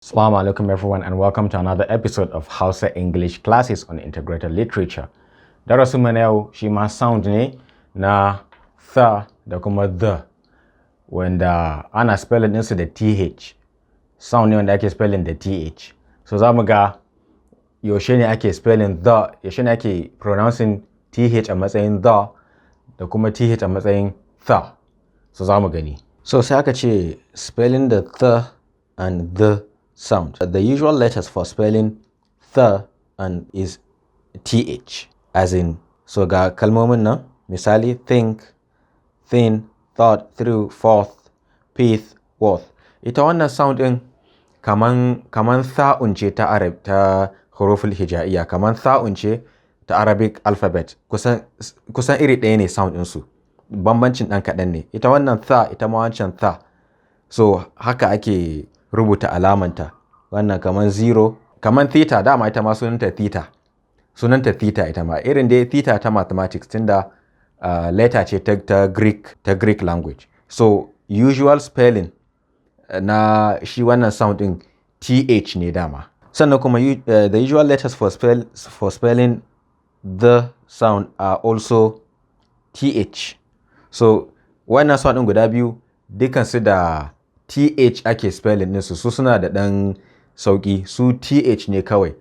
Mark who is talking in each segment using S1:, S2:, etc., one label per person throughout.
S1: Assalamu alaikum everyone and welcome to another episode of Hausa English classes on integrated literature. Darasin mu na yau shi ma sound ne na th da kuma the wanda ana spelling ɗinsu da th. Sound ne wanda ake spelling da th. So za mu ga yaushe ne ake spelling the, yaushe ne ake pronouncing th a matsayin the da kuma th a matsayin th. So za mu gani. So sai aka ce spelling the and the sound. The usual letters for spelling the and is th, as in, so ga kalmomin nan, misali think, thin, thought, through, forth, pith, worth. Ita wannan sound din kaman tha'un ce ta huruful hijaiya, kaman tha'un ce ta Arabic alphabet. Kusan iri ɗaya ne sound ɗinsu. Bambancin ɗan kaɗan ne. Ita wannan tha, ita ma wancan tha. So haka ake rubuta alamanta. Wannan kaman zero, kaman theta, dama ita ma sunanta theta. Sunanta theta ita ma. Irin dai theta ta mathematics tunda letter ce ta Greek language. So usual spelling na shi wannan sound din th ne dama. Sannan kuma the usual letters for spelling the sound are also th. So wannan sound din guda biyu dukansu da th ake spelling ɗinsu, su suna da ɗan sauƙi, su th ne kawai.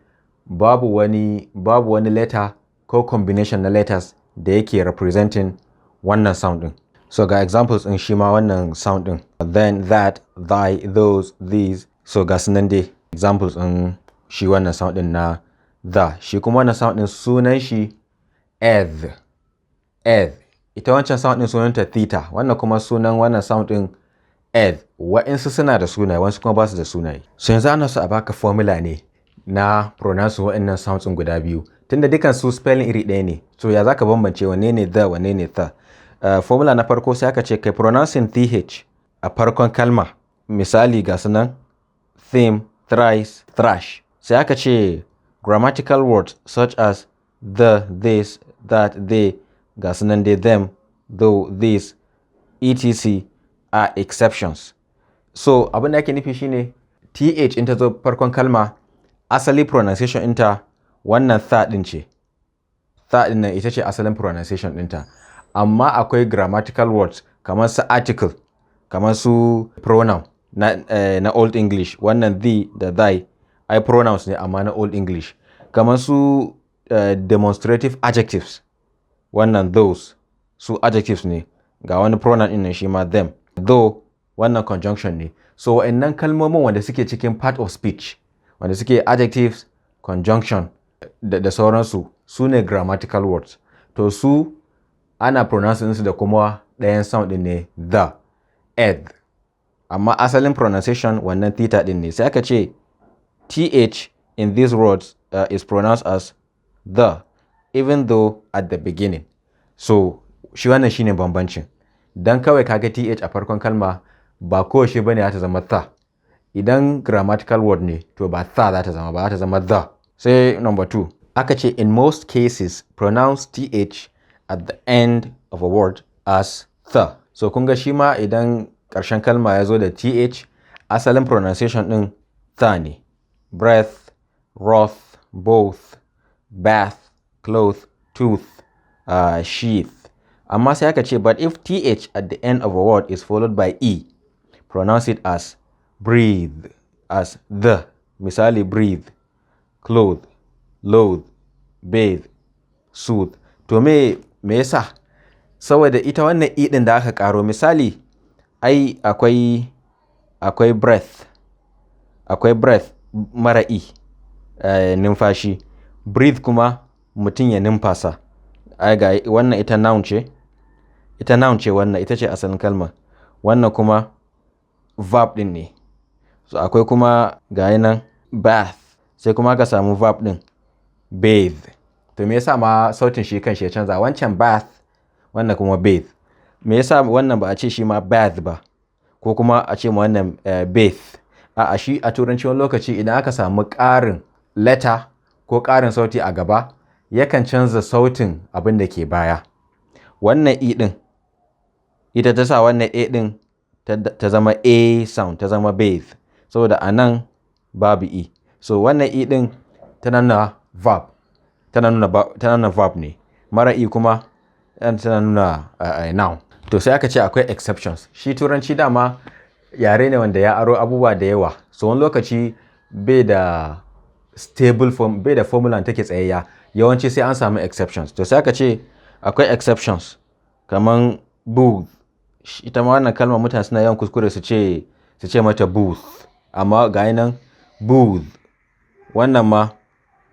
S1: Babu wani letter ko combination na letters da yake representing wannan sound din. So ga examples din shi ma wannan sound din. Then, that, thy, those, these. So ga sunan dai examples din shi wannan sound din na the. Shi kuma wannan sound din sunan shi eth. Ita wancan sound din sunanta theta. Wannan kuma sunan wannan sound din eth. Wa'insu suna da sunaye, wasu kuma ba su da sunaye. So yanzu ana so a baka formula ne na pronounce wa'innan sounds din guda biyu. Tunda dukan su spelling iri ɗaya ne. So ya zaka bambance wanne ne the, wanne ne the? Formula na farko sai aka ce kai pronouncing th a farkon kalma. Misali ga sunan theme, thrice, thrash. Sai aka ce grammatical words such as the, this, that, they, ga sunan dai them, though, this, etc. are exceptions. So abin da ake nufi shine th in ta zo farkon kalma, asali pronunciation ɗinta wannan tha ɗin ce. Tha ɗin nan ita ce asalin pronunciation ɗinta. Amma akwai grammatical words kamar su article, kamar su pronoun na Old English. Wannan the da thy ai pronouns ne amma na Old English. Kamar su demonstrative adjectives. Wannan those su adjectives ne. Ga wani pronoun ɗin nan shi ma them. Though wannan conjunction ne. So wa'annan kalmomin wanda suke cikin part of speech, wanda suke adjectives, conjunction da sauransu, su ne grammatical words. To su ana pronouncing su da kuma ɗayan sound ɗin ne the, eth. Amma asalin pronunciation wannan theta ɗin ne. Sai aka ce th in these words is pronounced as the, even though at the beginning. So shi wannan shine bambancin. Dan kawai kaga th a farkon kalma ba kowace bane za ta zama the. Idan grammatical word ne to ba the za ta zama ba, za ta zama the. Sai number 2. Aka ce in most cases pronounce th at the end of a word as the. So kun ga shi ma idan ƙarshen kalma ya zo da th, asalin pronunciation ɗin the ne. Breath, wrath, both, bath, cloth, tooth, sheath. Amma sai aka ce but if th at the end of a word is followed by e, pronounce it as breathe, as the. Misali breathe, clothe, loathe, bathe, soothe. To me yasa? Saboda ita wannan e din da aka karo, misali ai akwai breath mara e, numfashi. Breathe kuma mutum ya numfasa. Ai ga wannan ita noun ce. Wannan ita ce asalin kalma. Wannan kuma verb din ne. So akwai kuma ga nan bath, sai kuma ka samu verb din bathe. To me yasa ma sautin shi kan shi ya canza? Wancan bath, wannan kuma bathe. Me yasa wannan ba a ce shi ma bath ba, ko kuma a ce ma wannan bath? A shi a turanci wani lokaci idan aka samu ƙarin letter ko ƙarin sauti a gaba, yakan canza sautin abin da ke baya. Wannan e din ita ta sa wannan a din ta zama a sound, ta zama bathe. Saboda a nan babu e. So wannan e din tana nuna verb, tana nuna verb ne. Mara e kuma tana nuna noun. To sai aka ce akwai exceptions. Shi turanci dama yare ne wanda ya aro abubuwa da yawa. So wani lokaci bai da stable form, bai da formula take tsayayya. Yawanci sai an samu exceptions. To sai aka ce akwai exceptions kaman booth. Ita ma wannan kalmar mutane suna yawan kuskure su ce mata booth. Amma ga nan booth. Wannan ma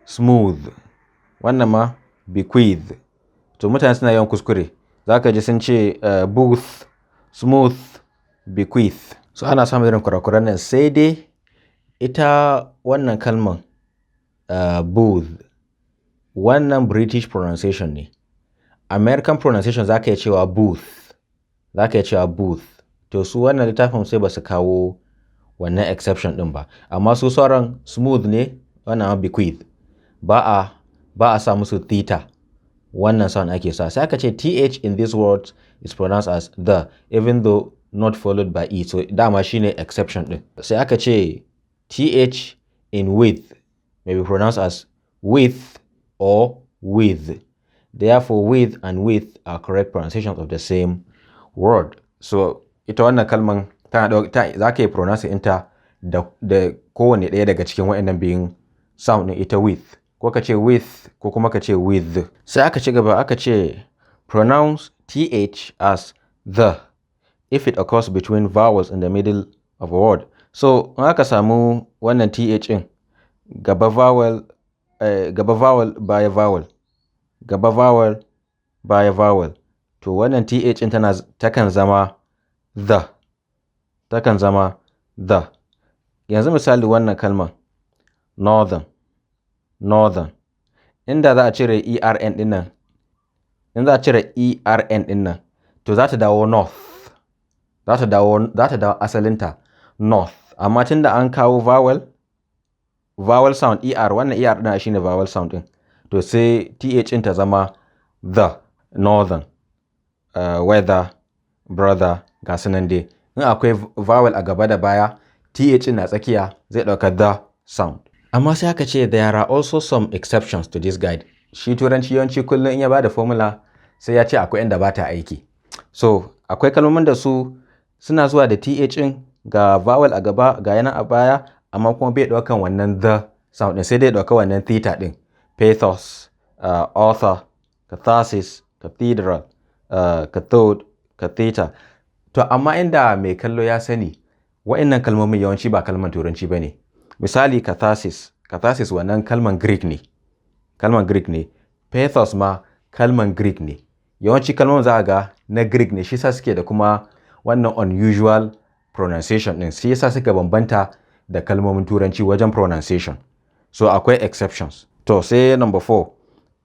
S1: smooth. Wannan ma bequeath. To mutane suna yawan kuskure. Zaka ji sun ce booth, smooth, bequeath. So ana samun irin kurakuran nan, sai dai ita wannan kalman booth, wannan British pronunciation ne. American pronunciation zaka iya cewa booth. Zaka iya cewa booth. To su wannan littafin sai ba su kawo wannan exception din ba. Amma su sauran smooth ne, wannan ma bequeath. Ba a sa musu theta. Wannan sound ake sa. Sai aka ce th in this word is pronounced as the, even though not followed by e. So dama shine exception din. Sai aka ce th in with may be pronounced as with or with. Therefore, with and with are correct pronunciations of the same word. So ita wannan kalman za ka yi pronounce inta da kowane ɗaya daga cikin waɗannan biyun sound ɗin ita with. Ko ka ce with ko kuma ka ce with. Sai aka ci gaba aka ce pronounce th as the if it occurs between vowels in the middle of a word. So in aka samu wannan th in gaba vowel baya vowel, gaba vowel baya vowel, to wannan th in takan zama the. Takan zama the. Yanzu misali wannan kalman northern. Inda za a cire ERN din nan, in za a cire ERN din nan, to za ta dawo north. Za ta dawo asalinta north. Amma tunda an kawo vowel sound ER, wannan ER din shine vowel sound din. To sai TH din ta zama the, northern, weather, brother, ga sunan dai. In akwai vowel a gaba da baya, TH na tsakiya zai ɗauka the sound. Amma sai aka ce there are also some exceptions to this guide. Shi turanci yawanci kullum in ya bada formula sai ya ce akwai inda ba ta aiki. So akwai kalmomin da suna zuwa da TH in ga vowel a gaba ga yana a baya, amma kuma bai ɗaukan wannan the sound ɗin, sai dai ɗauka wannan theta ɗin. Pathos, author, catharsis, cathedral, cathode, catheter. To amma inda mai kallo ya sani, wa'annan kalmomin yawanci ba kalman turanci ba ne. Misali catharsis wannan kalman Greek ne. Pathos ma kalman Greek ne. Yawanci kalmomin za a ga na Greek ne, shi sa suke da kuma wannan unusual pronunciation ɗin. Shi yasa suka bambanta da kalmomin turanci wajen pronunciation. So akwai exceptions. To sai number 4.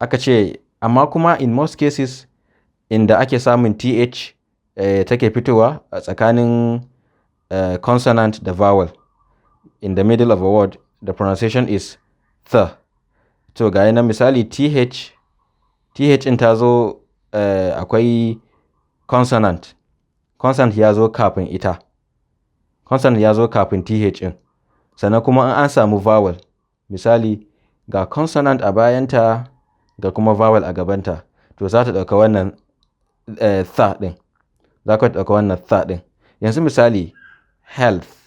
S1: Aka ce amma kuma in most cases inda ake samun th take fitowa a tsakanin consonant da vowel in the middle of a word, the pronunciation is the. To ga yana misali th in ta zo akwai consonant ya zo kafin ita. Consonant ya zo kafin th in. Sannan kuma an samu vowel, misali ga consonant a bayanta ga kuma vowel a gabanta, to za ta ɗauka wannan tha ɗin. Za ka ɗauka wannan tha ɗin. Yanzu misali health.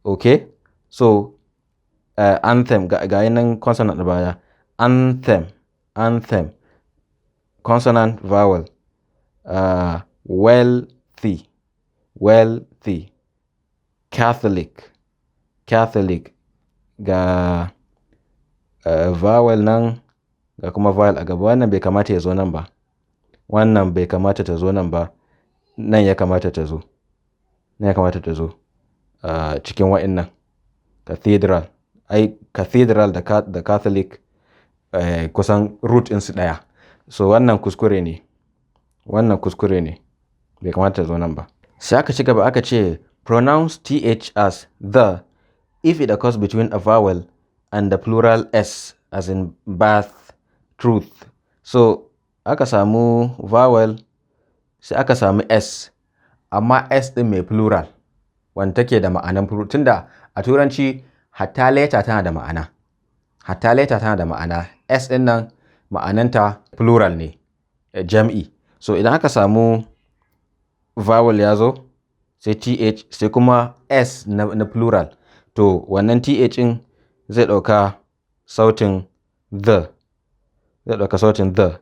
S1: Okay? So anthem ga nan consonant a baya. Anthem. Consonant vowel. Wealthy. Catholic ga vowel nan ga kuma vowel a gaba. Wannan bai kamata ya zo nan ba. Wannan bai kamata ta zo nan ba. Nan ya kamata ta zo. Cikin wa'innan. Cathedral. Cathedral da Catholic kusan root ɗinsu ɗaya. So wannan kuskure ne. Bai kamata ta zo nan ba. Sai aka ci gaba aka ce pronounce th as the if it occurs between a vowel and the plural s, as in bath, truth. So aka samu vowel sai aka samu s, amma s ɗin mai plural. wanda take da ma'anan plural, tunda a turanci hatta letter tana da ma'ana. Hatta letter tana da ma'ana. S din nan ma'ananta plural ne, jam'i. So idan aka samu vowel ya zo sai th sai kuma s na plural, to wannan th in zai ɗauka sautin the. Zai ɗauka sautin the.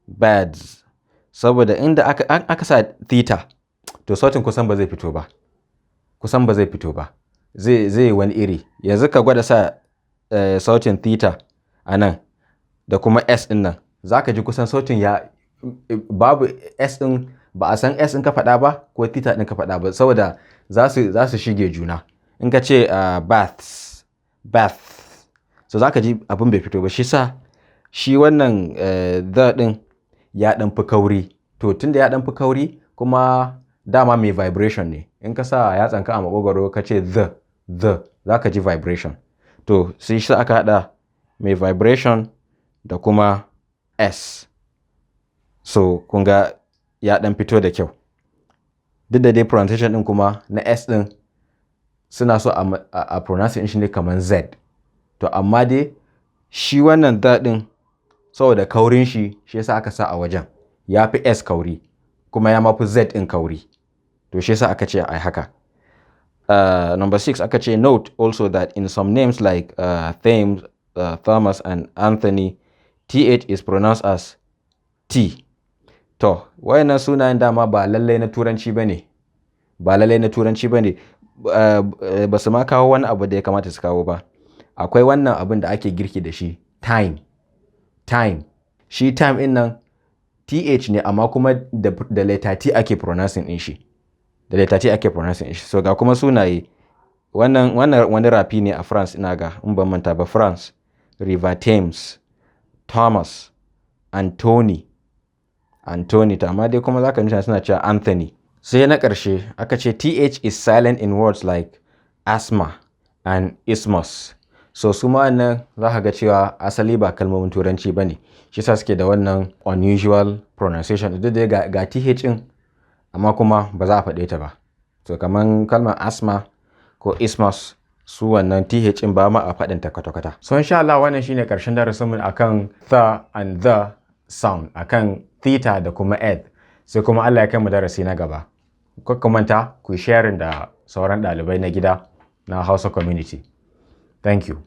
S1: Bads. Saboda inda aka sa theta, to sautin kusan ba zai fito ba. Zai wani iri. Yanzu ka gwada sa sautin theta a nan da kuma s din nan, za ka ji kusan sautin babu s din, ba a san s din ka faɗa ba ko theta din ka faɗa ba, saboda za su shige juna. In ka ce bath, so za ka ji abin bai fito ba. Shi wannan the din ya ɗan fi kauri. To tunda ya ɗan fi kauri kuma dama mai vibration ne, in ka sa yatsanka a makogwaro ka ce the za ka ji vibration. To sai shi aka haɗa mai vibration da kuma s. So kun ga ya ɗan fito da kyau. Duk da dai pronunciation ɗin kuma na s ɗin suna so a pronunciation shi ne kamar z. To amma dai shi wannan the ɗin saboda kaurin shi yasa aka sa a wajen. Ya fi s kauri kuma ya mafi z ɗin kauri. To shi yasa aka ce ai haka. Number 6 aka ce note also that in some names like Thames, Thomas and Anthony, th is pronounced as t. To wayannan sunayen dama ba lallai na turanci bane. Ba su ma kawo wani abu da ya kamata su kawo ba. Akwai wannan abin da ake girki da shi, time. Shi time din nan th ne amma kuma da letter t ake pronouncing din shi. So ga kuma sunaye. Wannan wani rafi ne a France ina ga, in ban manta ba, France. River Thames, Thomas, Anthony, to amma dai kuma zaka nuna suna cewa Anthony. Sai na ƙarshe aka ce th is silent in words like asthma and isthmus. So su ma nan za ka ga cewa asali ba kalmomin turanci ba ne, shi sa suke da wannan unusual pronunciation. Duk da ga th in amma kuma ba za a faɗe ta ba. So kamar kalmar asthma ko isthmus, su wannan th in ba ma a faɗin ta kwata-kwata. So insha Allah wannan shine ƙarshen darasinmu akan the and the sound, akan theta da kuma eth. Sai kuma Allah ya kai mu darasi na gaba. Ku manta ku sharing da sauran ɗalibai na gida na Hausa community. Thank you.